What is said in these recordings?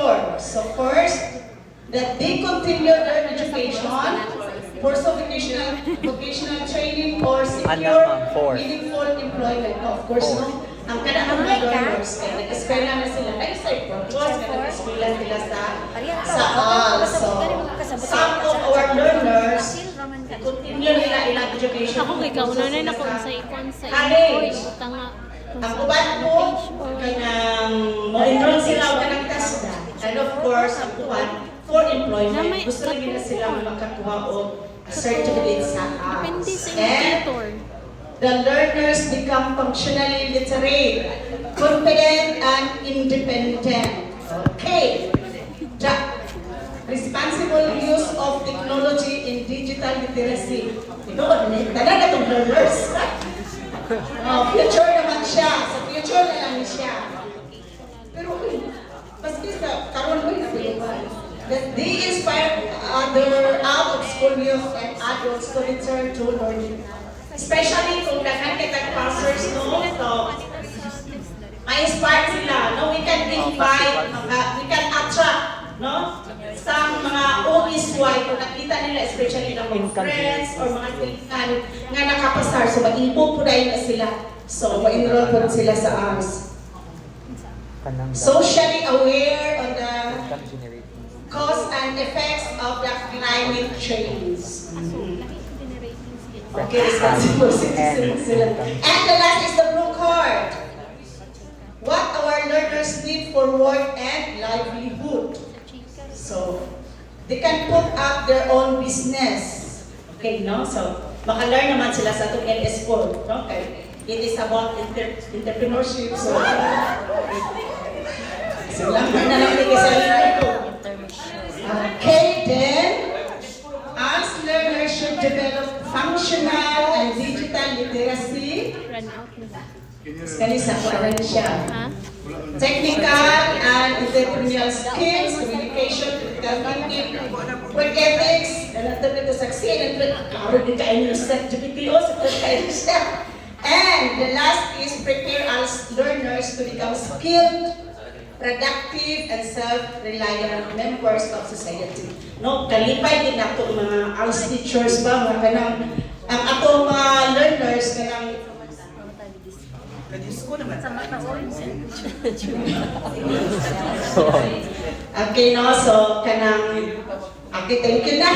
ensure, so first, that they continue their education, pursue vocational training, or secure meaningful employment. Of course, no? Ang kanang mga learners, nag-eskwela na sila, nag-start purpose, nag-eskwela sila so, some of our learners, continue nila ilang education. Ako kay kauna na ako sa college. utang nga. Ang uban po, kanang mo-enroll sila o kanang TESDA. And of course, ang uban, for employment, gusto rin nila sila makakuha o certificate sa Depende ALS. sa And tutor. the learners become functionally literate, confident, and independent. Okay. The responsible use of technology in digital literacy. Talaga itong learners. Future naman siya. Sa future na lang siya. Pero, maski sa karoon mo yung that they inspire other out-of-school youth and adults to return to learning. Especially kung dahan kita passers, no? So, ma-inspire sila, no? We can invite, we can attract, no? Sa mga OSY, kung nakita nila, especially ng mga friends or mga kaibigan nga nakapasar, so mag-impo po dahil na sila. So, ma-enroll po sila sa ARS. Socially aware on the cause and effects of the climate change. Okay, responsible citizens sila. And the last is the blue card. What our learners need for work and livelihood. So, they can put up their own business. Okay, no? So, maka-learn naman sila sa itong LS4. No? Okay. It is about entrepreneurship. So, lang na lang sa ito. Okay, then, as learners should develop functional and digital literacy. Kanisa ko rin siya. Technical and entrepreneurial skills, communication, critical thinking, work ethics, and to succeed, and karoon din kayo sa GPTO, sa kayo siya. And the last is prepare us learners to become skilled, productive, and self-reliant members of society. No, kalipay din nato mga ALS teachers ba, mga kanang, ang atong mga learners, kanang, okay, no, so, kanang, okay, thank you na.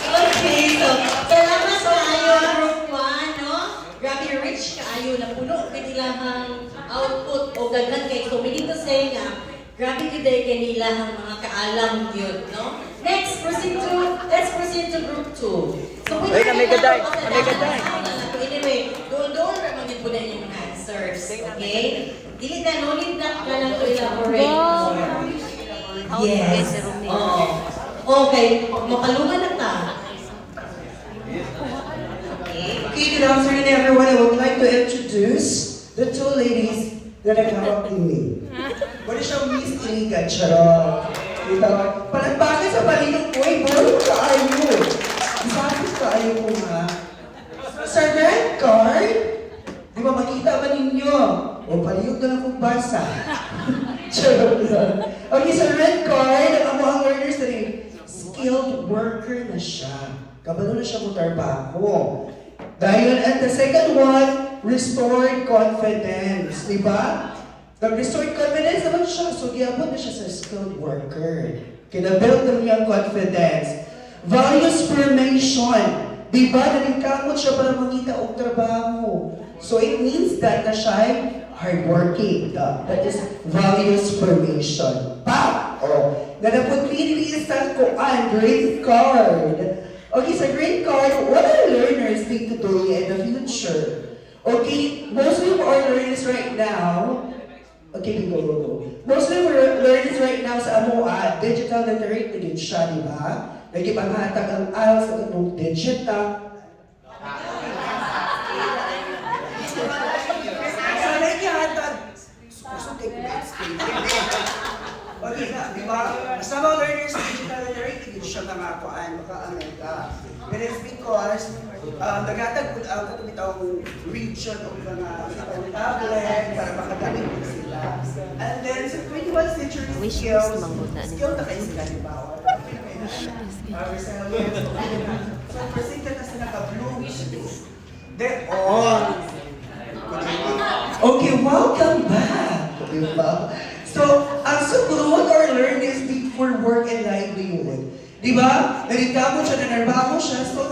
Okay, so, salamat sa ayo, Group 1, no? Grabe rich kaayo na puno kanilahang output o gaghan kay so we need to say nga grabe gid kanilahang mga kaalam yun, no? Let's proceed to Group 2. So we anyway, dol ra man gid po na yung answers, okay? Dili na no need na ka lang to elaborate more. Yes. Okay, makalungan na ta. Okay, good afternoon everyone. I would like to introduce the two ladies that accompany me. Wala siyang Miss Iliga, charot. Dito, palagbagan sa palinong ko, bro, kaayo. Sabi kaayo ko nga. Sa red card, di ba makita ba ninyo? O paliyog na lang kong basa. Charot lang. Okay, sa red card, ang mga learners na rin, skilled worker na siya. Kabalo na siya mo trabaho. Dahil, and the second one, restored confidence. Diba? Nag-restored confidence naman siya. So, giabot na siya sa skilled worker. Kinabuild na niyang confidence. Values formation. Diba? Nalingkamot siya para makita og trabaho. So, it means that na siya ay hardworking. That is values formation. Pa! O, nanapag-lilisan ko ang green card. Okay, sa green card, what are learners need to do in the future? Okay, most of our learners right now, okay, go. Most of our learners right now sa AMOA, digital literate na din siya, di ba? Nagipanghatag ang ALS sa itong digital. Okay na, di ba? Sa mga learners digital literate, hindi siya nangakuan, maka-Amerika. But it's because naghatag po ang itong region o mga tablet para makagamit sila. And then sa 21st century Wish skills, list manguna ni skill na kayo sila, di ba? So, presenta na sila ka-blue wish list. Then, okay, welcome back. Diba? So, ang sugrod or learn is need for work and livelihood. Diba? Nagitamo siya, nanarbaho siya, so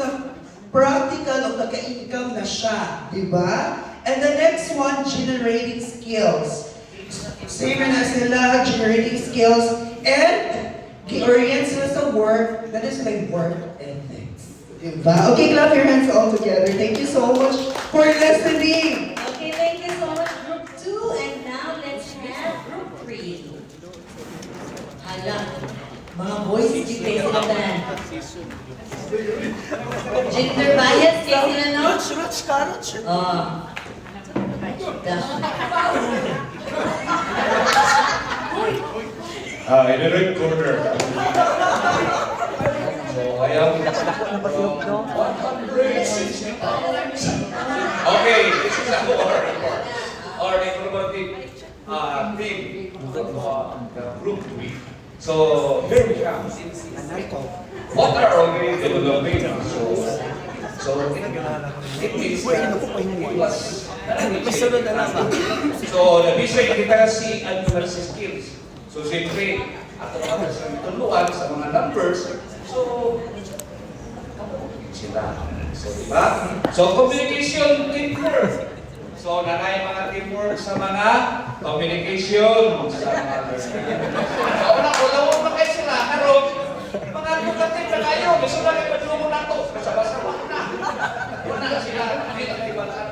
practical o nagka-income na siya. Diba? And the next one, generating skills. Same na sila, generating skills, and gi-orient sila sa work, that is my work ethics. Diba? Okay, clap your hands all together. Thank you so much for listening. Okay, thank you so much, Group 2. And now let's have Group 3. Hala, mga boys, hindi kayo sila tanan. Gender bias, kayo sila, no? Rich ka, Rich. In the red corner. So I am from 160 pounds. Okay, this is our informative team from the group 3. So here we have. What are already developing? So it means that it was so the mission kita si advanced skills. So siyempre, ato naman sa tuluan sa mga numbers, so sila. So diba? So communication teamwork. So nanay mga teamwork sa mga communication sa mga so wala na kayo sila, karon mga educative na kayo, gusto na kayo matulungan na ito, kasama-sama na. Wala na sila, hindi na kayo bataan,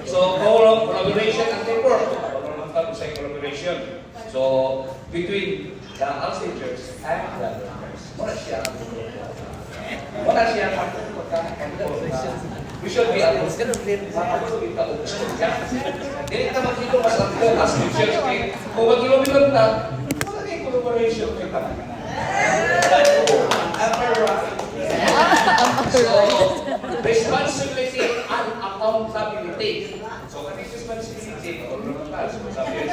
so collaboration and teamwork. Sa collaboration. So, between the Alzheimer's and the learners. Wala siya we should be able to hindi ka makito mas ang focus teachers kung mag-ilomilan na wala na yung collaboration kita. So, responsibility and accountability. So, what is responsibility? Accountability.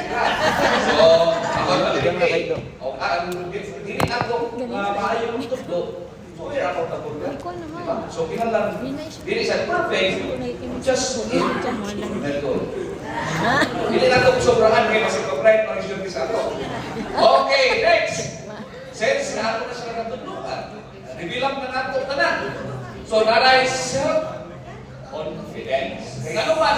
So, accountability. Hindi ako maayong tutlo. So, we're accountable. Diba? So, kinalang, hindi siya perfect. Just in hindi na ito sobrahan kayo kasi copyright provision sa ito. Okay, next. Since na ako na sila natutulungan, bilang na nato tanan. So, naray self-confidence. Kaya ano man,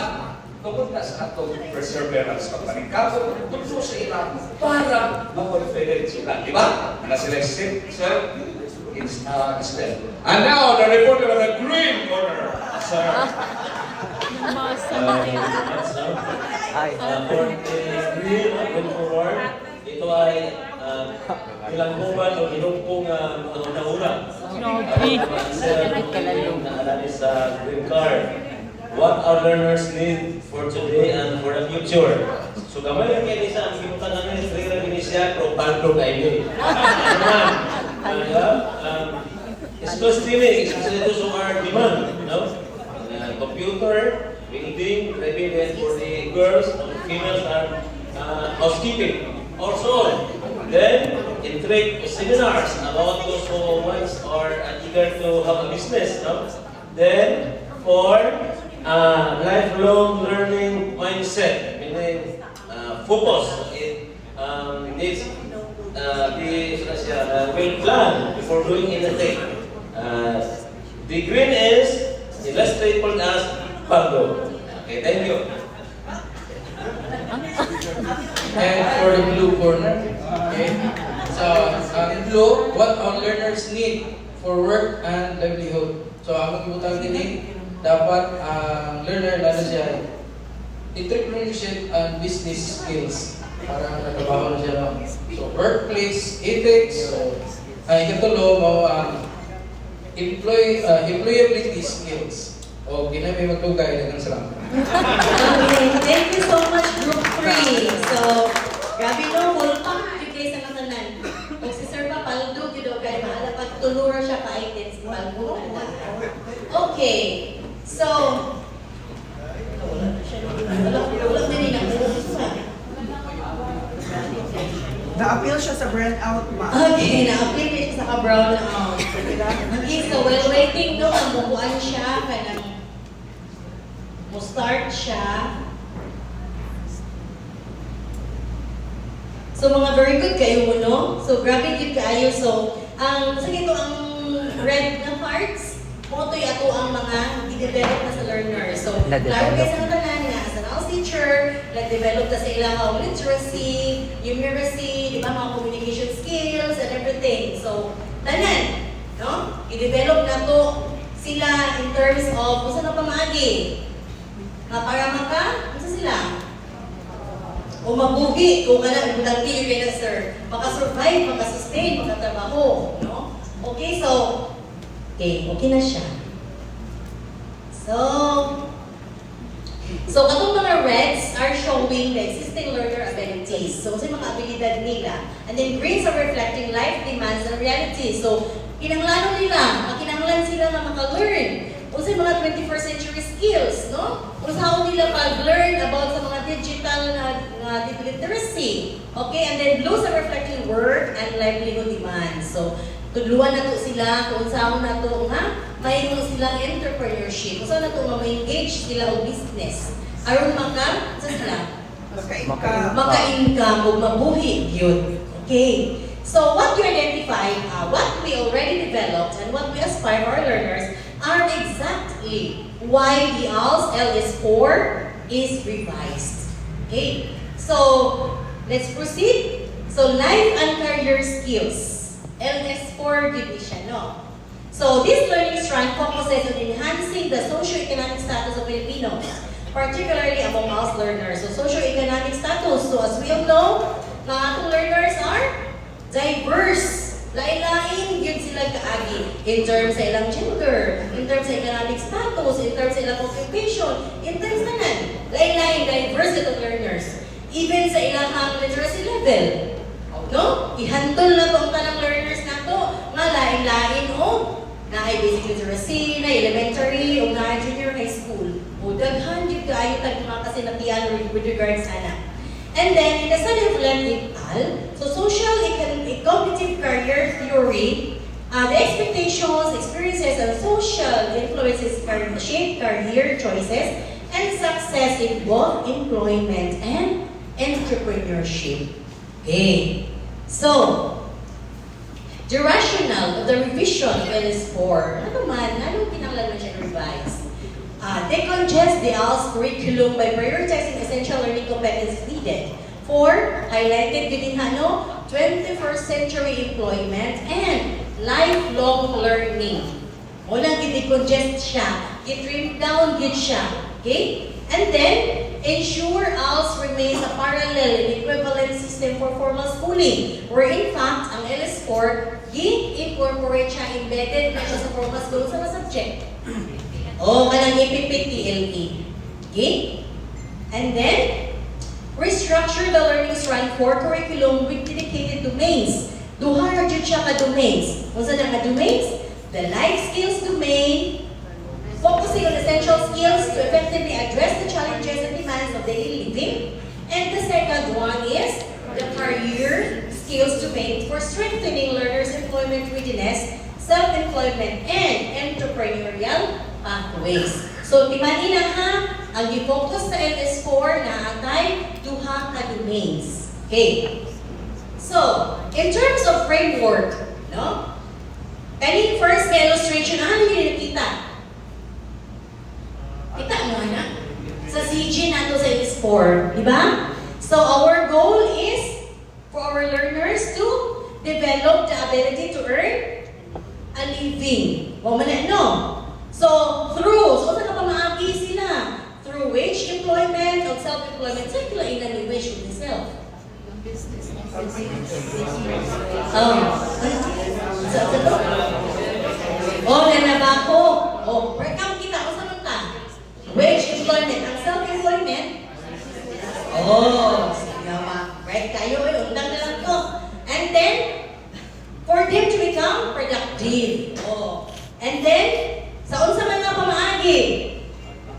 tungkol na sa atong perseverance ng paningkabo, tungkol sa ilang para ma-confident sila. Diba? Na sila self-esteem. And now, the reporter of the green corner, sir. For the green going forward, ito ay ilang buwan o inumpong una-una. Naalala sa green card. What our learners need for today and for the future. So gamay yung kaya isa, ang gimutan namin is rin rin siya, pero bandong na ini. Skill streaming, especially those who are demand, computer, reading, maybe for the girls, or the females are housekeeping, also. Then, intake seminars about those who are eager to have a business, Then, for lifelong learning mindset, meaning focus, it needs well plan before doing anything. The green is illustrated as Pango. Okay, thank you. And for the blue corner, okay. So, in blue, what our learners need for work and livelihood. So, ang magibutang din dapat ang learner lalo siya entrepreneurship and business skills para nagtrabaho na siya. So, workplace ethics, ikatulo mo ang employability skills. O ginamay magtugay ng salamat. Okay, thank you so much, Group 3. So, grabe no, full pack yung kayo sa katanan. Kung si Sir Papaldo, yun kaya mahala pagtulura siya ka-itin si Paldo. Okay, so, wala din na. Na-appeal siya sa burnout ma. Okay, na-appeal din siya sa ka-brown out. Okay, so while waiting no, mamukuan siya, kanang mo-start siya. So mga very good kayo mo, no? So grabe good kayo. So, sige ito ang red na parts, mo ito ato ang mga i-develop na sa learner. So, klaro kayo sa tanan nga, as an house teacher, nag-develop na sa ilang literacy, numeracy, di ba, mga communication skills, and everything. So, tanan, no? I-develop na to sila in terms of, kung saan na pamagi? Na para ano sila? O mabuhi, kung ibutang tiyo kayo na sir, makasurvive, makasustain, makatrabaho, no? Okay, okay na siya. So katong mga reds are showing the existing learner abilities. So, sa mga abilidad nila. And then greens are reflecting life demands and realities. So, kinanglan sila na maka-learn. O sa mga 21st century skills, no? O sa nila pag-learn about sa mga digital na literacy. Okay, and then blues are reflecting work and livelihood demands. So, tudluan na to sila kung saan na to nga mayroon silang entrepreneurship. Kung saan na to ma-engage sila o business. Aron sila maka-income o mabuhi yun. Okay. So what you identified, what we already developed, and what we aspire for our learners are exactly why the ALS LS4 is revised. Okay. So let's proceed. So life and career skills. LS4 division, no? So this learning strand focuses on enhancing the socio-economic status of Filipinos, particularly among ALS learners. So socio-economic status, so as we all know, mga atong learners are diverse. Lain-lain yun sila kaagi in terms sa ilang gender, in terms sa economic status, in terms sa ilang occupation, in terms nanan. Lain-lain, diverse itong learners. Even sa ilang literacy level. No? Ihantol na to ang tanang learners na to, nga lain-lain na ay basic literacy, na elementary, o na junior high school. O daghan yung kaayo tag mga kasinatian with regards sana. And then, in the study of Lem et al., so social cognitive career theory, the expectations, experiences, and social influences shape career choices and success in both employment and entrepreneurship. Okay. So, the rationale of the revision of LS4, anong kinanglan siya revise? Decongest the ALS curriculum by prioritizing essential learning competencies needed for highlighted yun 21st century employment and lifelong learning. Walang i-decongest siya, i-trim down yun siya. Okay? And then, ensure ALS remains a parallel and equivalent system for formal schooling, where in fact, ang LS4, i-incorporate siya, embedded na siya sa formal school sa mga subject. Kanang ipipit TLE. Okay? And then, restructure the learning strand for curriculum with dedicated domains. Duha na dyan siya ka-domains. Kung saan ang domains? The life skills domain, focusing on essential skills to effectively address the challenges and demands of daily living. And the second one is the career skills domain for strengthening learners' employment readiness, self-employment, and entrepreneurial pathways. So, timanin na ha, ang i-focus sa LS4 na atay duha ka domains. Okay. So, in terms of framework, no? Kaning first illustration, ano yung nakita? Kita mo na? Sa CG nato sa LS4, di ba? So, our goal is for our learners to develop the ability to earn a living. No? So, saan ka pamaagi sila? Through wage employment or self-employment. Saan kila in-wage with themselves? Nanabako. Break kita. O saan ka? Wage employment. Ang self-employment? Right kayo. Undang na lang ko. And then, for them to become productive. And then, sa unsa man nga pamaagi,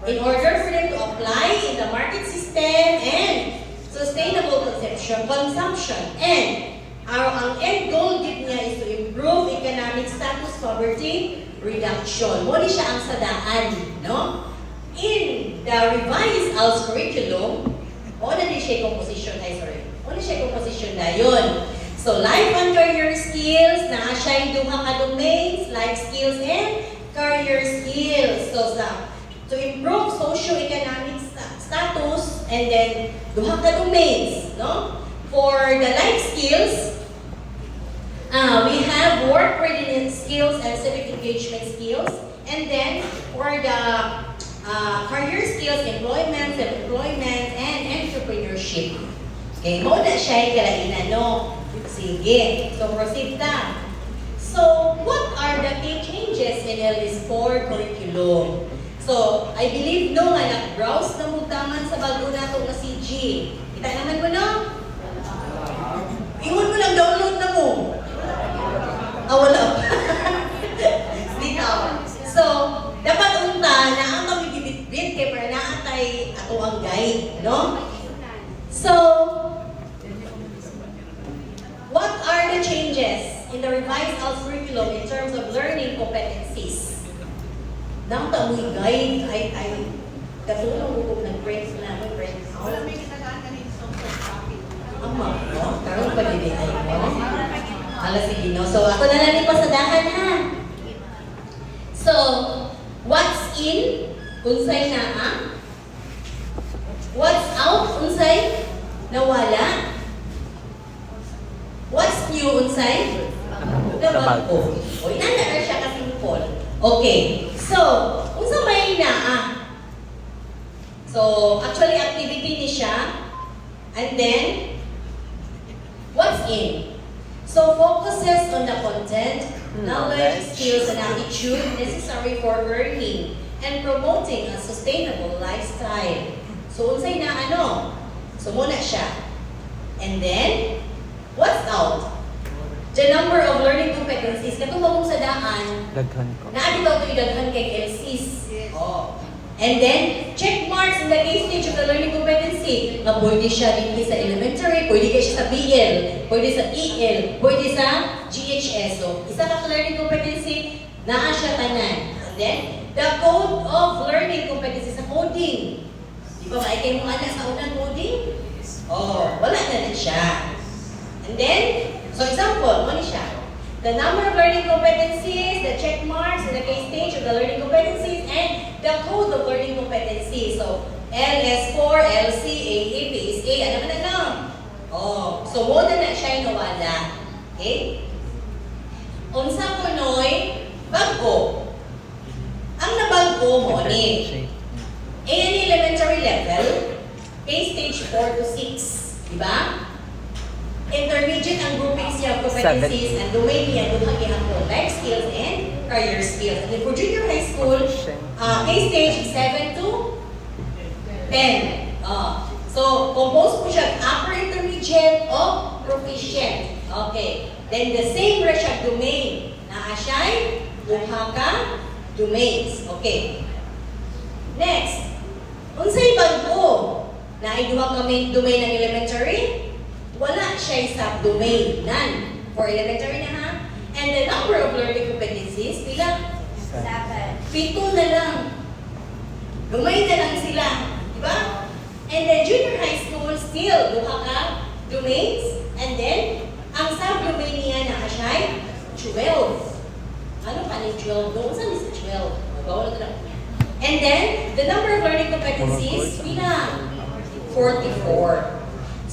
in order for them to apply in the market system and sustainable conception consumption. And ang end goal gid niya is to improve economic status, poverty reduction. Mo ni siya ang sadaan, no? In the revised ALS curriculum, o na di siya composition, na yun. So, life and career skills, na siya yung duha ka domains, life skills and career skills. So, to improve socio-economic status, and then duha ka domains, no? For the life skills, we have work readiness skills and civic engagement skills. And then, for the career skills, employment, self-employment, and entrepreneurship. Okay, mo na siya yung kalainan, no? Sige, so proceed na. So, what are the key changes in LS4 curriculum? So, I believe no nga nag-browse na mutaman sa bago na itong na CG. Kita naman mo, no? Ingon mo lang, download na mo. Wala pa. Dito. So, dapat unta na ang kami gibit-bit kay para naatay ato ang guide, no? So, what are the changes in the revised ALS curriculum in terms of learning competencies? Nang tamoy guide ay katulong ko nag-break na break. Wala may kitagaan kanina sa topic. Ama, no? Karon pa dili ay mo. Ala sige no. So ako na lang ni pasadahan ha. So, what's in? Unsay naa? What's out? Unsay nawala? What's new? Unsay nabago. O inana na siya ka-simple. Okay. So, unsa may naa? So, actually activity ni siya. And then what's in? So, focuses on the content, knowledge, skills, and attitude necessary for earning and promoting a sustainable lifestyle. So, unsay na ano? So, muna siya. And then, what's out? The number of learning competencies. Katong bagong sa daan, naadito ito yung daghan kay LCs. Oh. And then, check marks in the case stage of the learning competency. Na pwede siya dito sa elementary, pwede siya sa BL, pwede sa EL, pwede sa GHS. So, isa ka learning competency, naa siya tanan. And then, the code of learning competency sa coding. Di ba maikay mo anak sa unang coding? Oh, wala na siya. And then, so example, ano siya? The number of learning competencies, the check marks in the case stage of the learning competencies, and the code of learning competencies. So, LS4, LC, AA, PSA, ano man na? Oh, so mo na siya yung nawala. Okay? Unsa ko noy, bago. Ang nabago mo ni any elementary level, case stage 4 to 6. Diba? Intermediate ang groupings niya of competencies and domain niya doon hanggang life skills and career skills. And then for junior high school, case stage 7 to 10. So, composed po siya upper intermediate o proficient. Okay. Then the same siya domain. Naa siya duha ka domains. Okay. Next. Unsay bago? Naay duha ka domain ng elementary? Wala siya subdomain. None. For elementary na ha. And the number of learning competencies, pila? 7. 7 na lang. Domain na lang sila. Diba? And then junior high school, still, duha ka domains. And then, ang subdomain niya na siya 12. Ano pa ni 12? Doon saan is 12? Bawal na lang. And then, the number of learning competencies, pila? 44.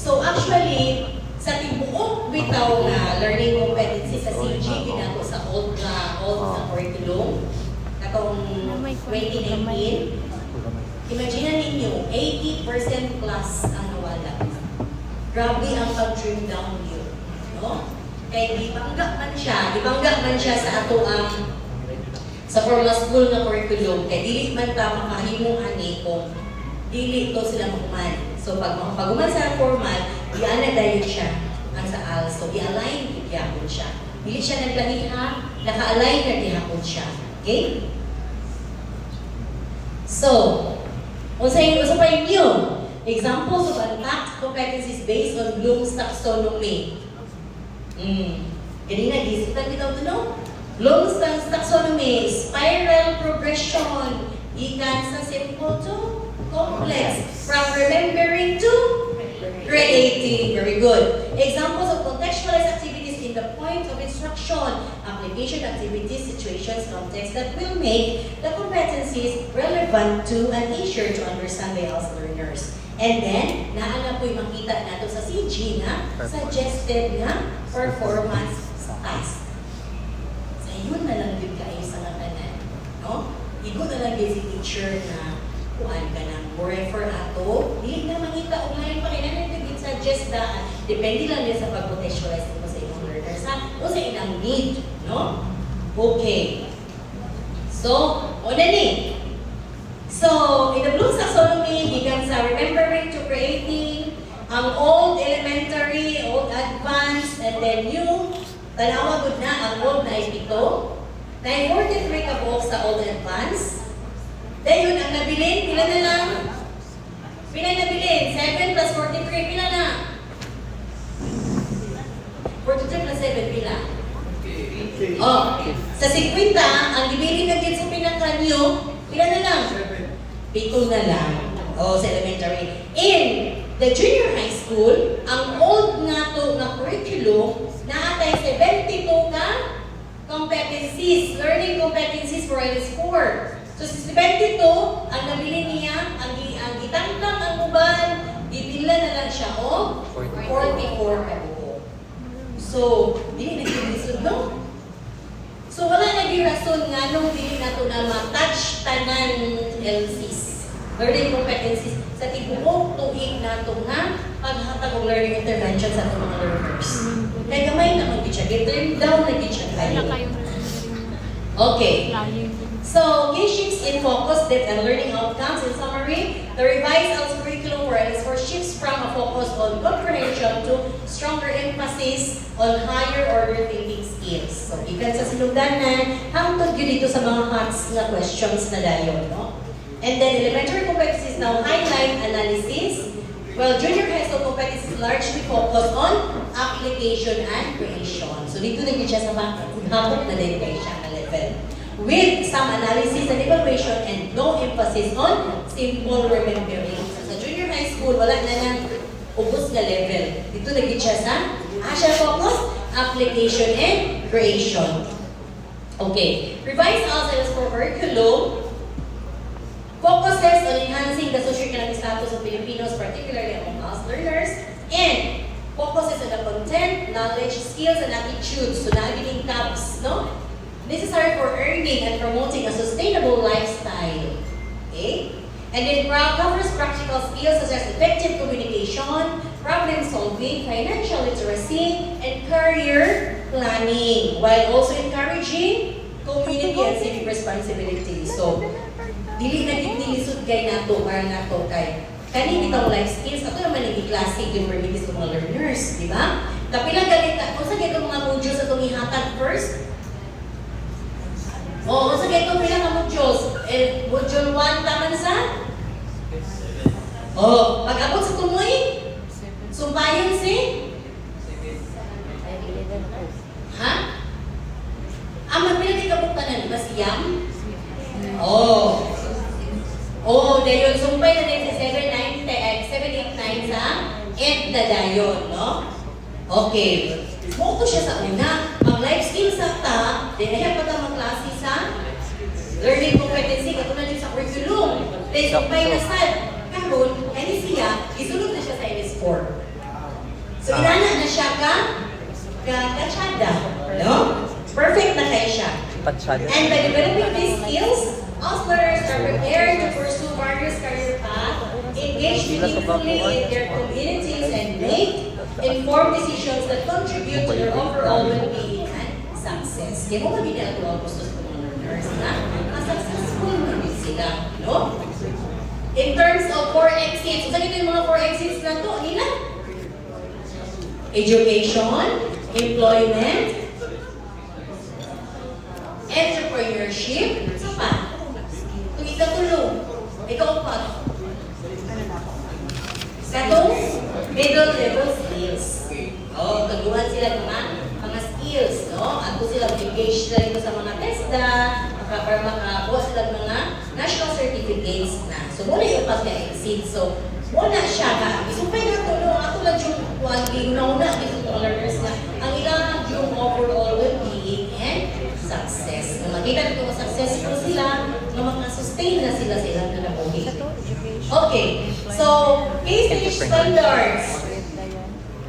So actually, sa tibuok bitaw na learning competency sa CG, ginako sa old na curriculum, katong 2019, imagine ninyo, 80% plus ang nawala. Grabe ang pag-trim down yun. No? Kaya ibangga man siya sa ato ang sa formal school na curriculum, kaya dili man ta makahimong ani kung dili to sila makuman. So, pag maguman sa formal, i-ana dayon siya ang sa ALS. So, i-align gihapon siya. Dili siya naglahiha, naka-align na gihapon siya. Okay? So, usa pa yung new examples of unpacked competencies based on Bloom's taxonomy. Kanina, gisitan kita ito, no? Bloom's taxonomy, spiral progression, ikan sa simple to complex, from remembering to creating. Very good. Examples of contextualized activities in the point of instruction, application activities, situations, context that will make the competencies relevant to and easier to understand by us learners. And then, naana po'y makita nato sa CG na suggested na performance task. Sa yun na lang yun kayo sa katanan. No? Igo na lang yun si teacher na kuhaan ka ng refer ato. Hindi na makita online pa rin na suggest na depende lang din sa pag-contextualize mo sa ibang learners ha? O sa ilang need. No? Okay. So, una ni. So, in the Bloom's taxonomy, gikan sa remembering to creating, ang old elementary, old advanced, and then new, tanawa gud na ang old na ipito. Na 43 ka buok sa old advanced. Dahil yun, ang nabilin, pila na lang? Pila nabilin? 7 plus 43, pila na? 43 plus 7, pila? Oh, sa 50, ang gibili na din sa pinaka-new, pila na lang? 7 na lang. Oh, sa elementary. In the junior high school, ang old nga to na curriculum, naatay 72 ka competencies, learning competencies for LS4. So, sa 72, ang nabili niya, ang itangtang ang uban, ibila na lang siya, o 44 ka buo. So, hindi nag-ilisod, no? So, wala nag-irason nga nung hindi na ito na ma-touch tanan LCs, learning competencies, sa tibuok tuig na ito nga paghatag ng learning intervention sa itong mga learners. Kaya gamay na mag-itcha, get-turn down na gitcha kayo. Okay. So, key shifts in focus, depth, and learning outcomes. In summary, the revised ALS curriculum for LS4 shifts from a focus on comprehension to stronger emphasis on higher order thinking skills. So, gikan sa sinugdanan, hangtod yun dito sa mga HOTS na questions na dayon, no? And then, elementary competencies now highlight analysis, while junior high school competencies largely focus on application and creation. So, dito naging siya sa hapok na din kayo siya na level. With some analysis and evaluation and no emphasis on simple remembering. So, sa junior high school, wala na ng ubos na level. Dito naging siya sa ASHA focus, application and creation. Okay. Revised ALS for curriculum focuses on enhancing the socio-economic status of Filipinos, particularly among ALS learners, and focuses on the content, knowledge, skills, and attitudes. So, naging tabs, no? Necessary for earning and promoting a sustainable lifestyle. Okay? And then covers practical skills such as effective communication, problem solving, financial literacy, and career planning, while also encouraging community and civic responsibility. So, dili na gitnilisod kay nato para nato kay kani bitong life skills ato naman yung i-classic yung permitis ng mga learners, di ba? Kapilang galit ka, kung sa gitong mga modules atong ihatag first, o, sa gitong pilang mga modules, module 1 taman sa? O, pag-abot sa tumoy, sumpayon si? Ha? Magpilang di kabuktanan, ba siyam? Oh. Oh, dayon sumpay na din sa 7, 8, 9 sa end na dayon, no? Okay. Moto siya sa una. Ang life skills sa ta, dinahan pa ta magklase sa learning competency, katulad din sa curriculum. Then sumpay na sad. Karon, kani siya, isulod na siya sa LS4. So, inana na siya ka-kachada, no? Perfect na kayo siya. And by developing these skills, all learners are prepared to pursue various career paths, engage meaningfully in their communities, and make informed decisions that contribute to their overall well-being and success. Kaya mo magiging ako ang gusto sa mga learners na successful na din sila, no? In terms of 4 exits, saan ito yung mga 4 exits na ito? Nila? Education, employment, entrepreneurship, sa pa? Kung ikatulong, ikaw pa. Katong middle level skills. Oh, tuguhan sila ng mga skills, no? At kung sila engage sila dito sa mga TESDA, para makakuha sila ng mga national certificates na. So, muna yung pag-exceed. So, muna siya ka. Isupay na ito, no? Ako lang yung quality, una-una, dito ng learners na ang ilang yung overall well-being and success. Kung makita nito successful sila, na makasustain na sila na nabuhi. Okay, so, K-stage standards.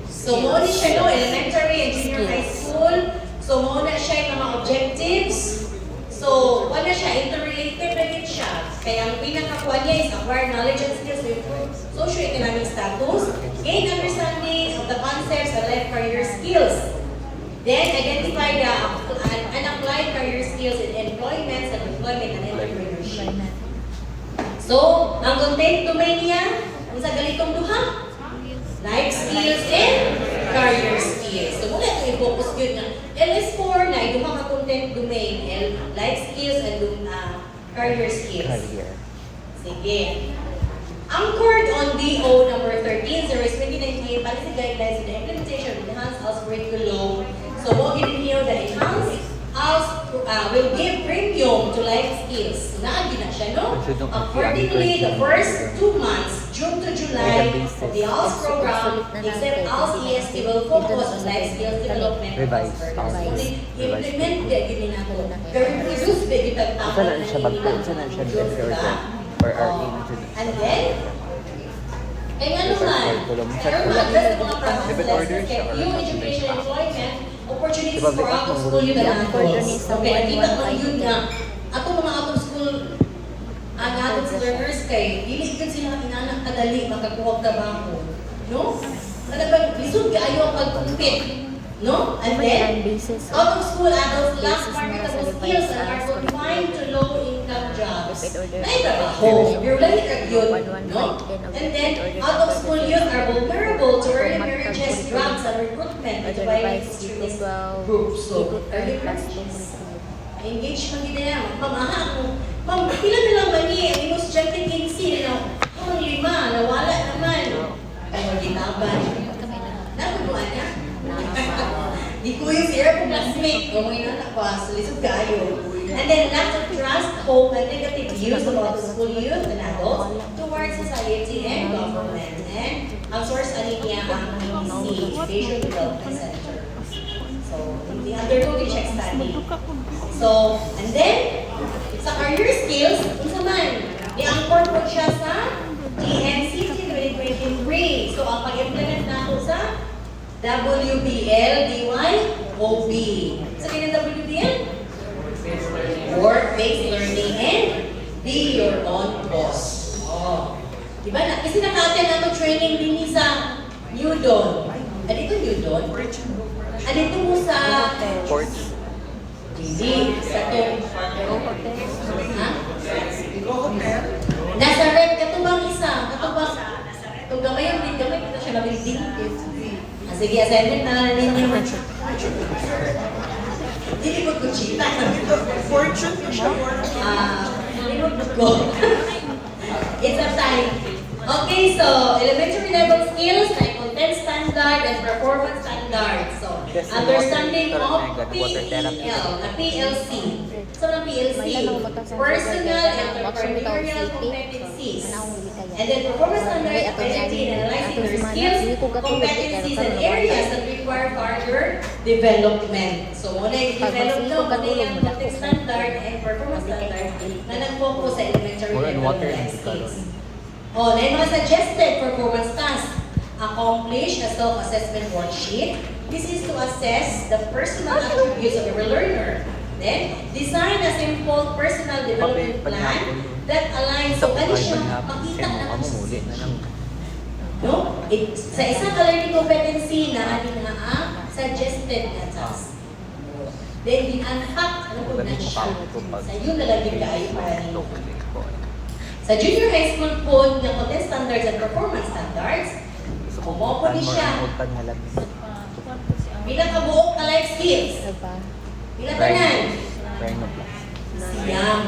So, muna siya, no? Elementary and junior high school. So, muna siya yung mga objectives. So, wala siya, interrelated na din siya. Kaya ang pinakakuha niya is acquire knowledge and skills to improve socio-economic status, gain understanding of the concepts of life career skills, then identify the unapplied career skills in employment, self-employment, and entrepreneurship. So, ang content domain niya, kung sa galitong duha, life skills and career skills. So, muna ito i-focus yun na LS4 na duha ka content domain, life skills and career skills. Sige. Anchored on DO number 13, 02098, policy guidelines in the implementation of enhanced ALS curriculum. So, what giving here the enhanced ALS will give premium to life skills. Naagi na siya, no? Accordingly, the first 2 months, June to July, of the ALS program, except ALS EST will focus on life skills development. Implement the gini na to. Pero reduce the itagtapon na and then, ano man, pero ma-address ang mga problems yung education and employment, opportunities for out-of-school yun na natin. Okay, nakita ko yun na, ato mga out-of-school, ang ating learners kay, dili ka sila inanak kadali, makakuha trabaho. No? Talagang, lisod ka ayaw ang pag-compete. No? And then, out-of-school adults lack marketable skills and are confined to low-income jobs. Naitrabaho. You're like a yun, no? And then, out-of-school youth are vulnerable to early marriages, drugs, and recruitment into violent extremist groups. So, early marriages. Engage mo nila yan. Pamaha mo. Ma'am, pila na lang ba niya? Ang inos dyan kay Kinsey, ang 5, nawala naman. Ay, maginaban. Nakunuan niya? Di ko yung sira po classmate. Kung may nanak ko, sulisog kayo. And then, lack of trust, hope, and negative views about the school youth and adults towards society and government. And ang source niya ang EDC, Education Development Center. So, the undergo check study. So, and then, sa career skills, unsa man, i-anchor po siya sa DNCT 2023. So, ang pag-implement nato sa WBL, DYOB. So, kaya WBL? Work-based learning and be your own boss. Oh. Diba na? Kasi naka-attend na ito training din sa Udon. Dito Udon? Dito mo sa... Hindi. Sa itong... Ha? Nasa red, katubang isa. Katubang... Itong gamay yung din, gamay kita siya nabiliding. Sige, assignment na ninyo. Hindi ko chita. Fortune ko siya. Hindi ko. It's a time. Okay, so elementary level skills like content standard and performance standard. So, understanding of PLC. So, ng PLC, personal and entrepreneurial competencies. And then performance standard, identity and analyzing their skills, competencies, and areas that require further development. So, muna yung develop no, muna yung content standard and performance standard na nag-focus sa elementary level skills. Oh, na yung mga suggested performance tasks. Accomplish a self-assessment worksheet. This is to assess the personal attributes of every learner. Then, design a simple personal development plan that aligns so ano siya, makita na no? Sa isang learning competency na ating ang suggested na task. Then, in-unpack, ano po na siya? Sa yun na lang yung kaayo para nito. Sa junior high school po, yung content standards and performance standards, kumopo ni siya. Bilang kabuok na life skills. Bilang tanan. Siyam.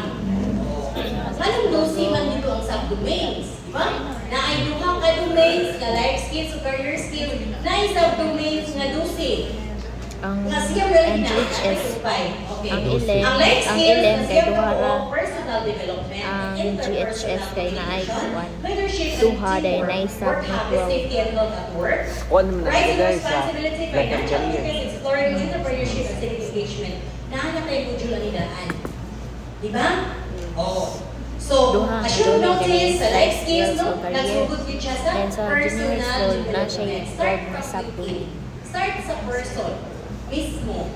Anong dosi man dito ang subdomains? ba? Na ay duha ka domains nga life skills o career skills, na ay sub-domains nga 12. Ang Kasi yung really NGHS, okay. ang ILEM, Ang life ang skills, ILEM kasi kay yung Duhara, personal development, ang interpersonal GHS kay naay communication, kuwan. leadership and Duha day teamwork, naay sub work na habits, 12. safety and health at work, Kuwan naman rising na guys sa responsibility, Black and financial Career. skills, exploring entrepreneurship and civic engagement. Nahanap tayo module ang idaan. Di ba? Oo. So, Duha, as you duha notice, ganun sa sa life skills, skills no? o career. Nagsugod din siya sa Then sa junior personal school, na siya development. yung Start na from sub-domain. within. Start sa person mismo.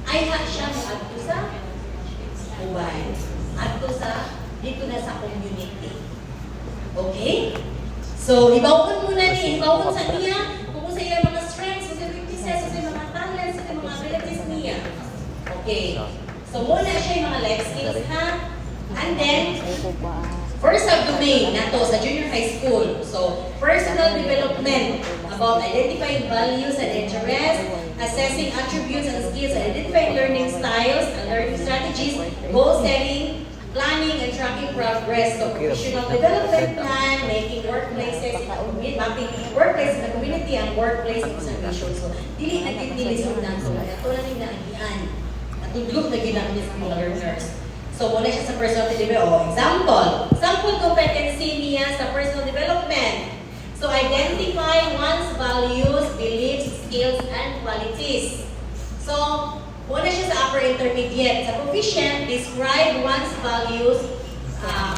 Ay ha siya mo adto sa mobile. Adto sa dito na sa community. Okay? So, ibawon muna ni, ibawon sa niya kung sa iya mga strengths, sa weaknesses, sa mga talents, sa mga abilities niya. Okay. So, muna siya yung mga life skills ha. And then, Ay ko ba? first subdomain nato sa junior high school. So, personal development about identifying values and interests, assessing attributes and skills, and identifying learning styles and learning strategies, goal setting, planning and tracking progress. So, professional development plan, making workplaces in the community, mapping workplace in the community and workplace observation. So, dili nagtitilisod na ito. Ito lang yung naagian. Natudlog na ginamit sa mga learners. So, muna siya sa personal development. Sample competency niya sa personal development. So, identify one's values, beliefs, skills, and qualities. So, muna siya sa upper intermediate. Sa proficient, describe one's values sa